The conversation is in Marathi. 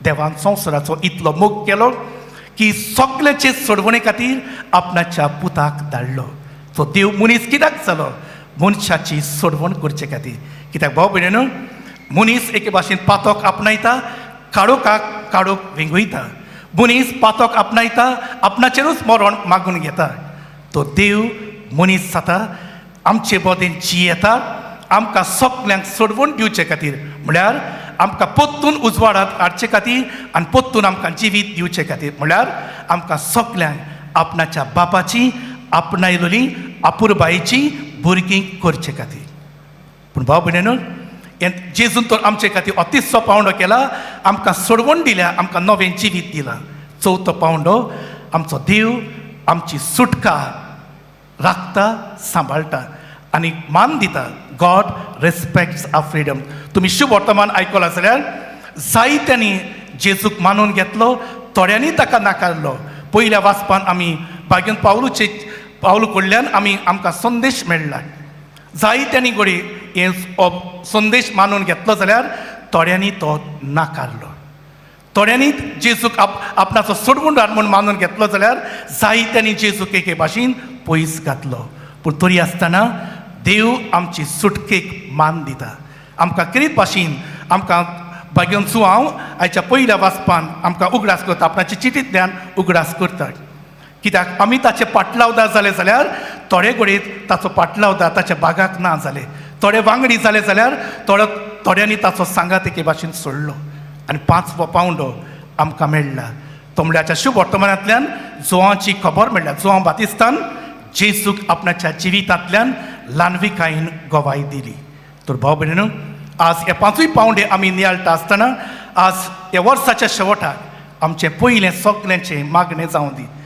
देवान संवसाराचो इतलो मोग केलो की सगळ्याचे सोडवणे खातीर आपणाच्या पुताक धाडलो. तो देव मनीस कित्याक जालो? मनशाची सोडवण करचे खातीर. कित्याक भाव भयणीनो, मनीस एके भाशेन पातोक आपणायता, काळोखाक काळोख वेंगयता. मनीस पातोक आपणायता, आपणाचेरूच मरण मागून घेता. तो देव मनीस जाता, आमचे बोदेन जियेता, आमकां सगल्यांक सोडवण दिवचे खातीर. म्हळ्यार आमकां पोत्तून उजवाडांत हाडचे खातीर आनी पोत्तून आमकां जिवीत दिवचे खातीर. म्हळ्यार आमकां सगल्यांक आपणाच्या बापाची आपणायलोली आपुरबायेची भुरगीं करचे खातीर. पूण भाव भयणीनो, जेजून तर आमचे खातीर अतिशो पावंडो केला, आमकां सोडवण दिल्या, आमकां नवें जिवीत दिलां. चवथो पावंडो आमचो देव आमची सुटका राखता, सांबाळटा आनी मान दिता. गॉड रेस्पेक्ट्स आवर फ्रिडम. तुमी शुभ वर्तमान आयकलां जाल्यार जायत्यांनी जेजूक मानून घेतलो, थोड्यांनी ताका नाकारलो. पयल्या वाचपान आमी भाग्यन पावलू कडल्यान आमकां संदेश मेळ्ळा. जायत्यांनी घोडी हे संदेश मानून घेतलो जाल्यार थोड्यांनी तो नाकारलो. थोड्यांनी जेजूक आपणाचो सोडवून हाड म्हूण मानून घेतलो जाल्यार जायत्यांनी जेजूक एके भाशेन पयस घातलो. पूण तरी आसतना देव आमची सुटकेक मान दिता. आमकां कितें भाशेन आमकां भाग्यन हांव आयच्या पयल्या वाचपान आमकां उगडास करता, आपणाच्या चिठींतल्यान उगडास करता. कित्याक आमी ताचे पाटलावदार जाले जाल्यार थोडे घडयेंत ताचो पाटलावदार ताच्या बागाक ना जाले. थोडे वांगडी जाले जाल्यार थोड्यांनी ताचो सांगात एके भाशेन सोडलो. आनी 5वो पावंडो आमकां मेळ्ळा. तो म्हळ्यार शुभ वर्तमानांतल्यान जोआची खबर मेळ्ळ्या. जोआं बातिस्तान जेजूक आपणाच्या जिवितांतल्यान ल्हानविकायेन गोवाय दिली. तर भाव भयणीनो, आज हे 5 पावंडे आमी नियाळटा आसतना आज ह्या वर्साच्या शेवटाक आमचें पयलें सगल्यांचें मागणें जावं दी.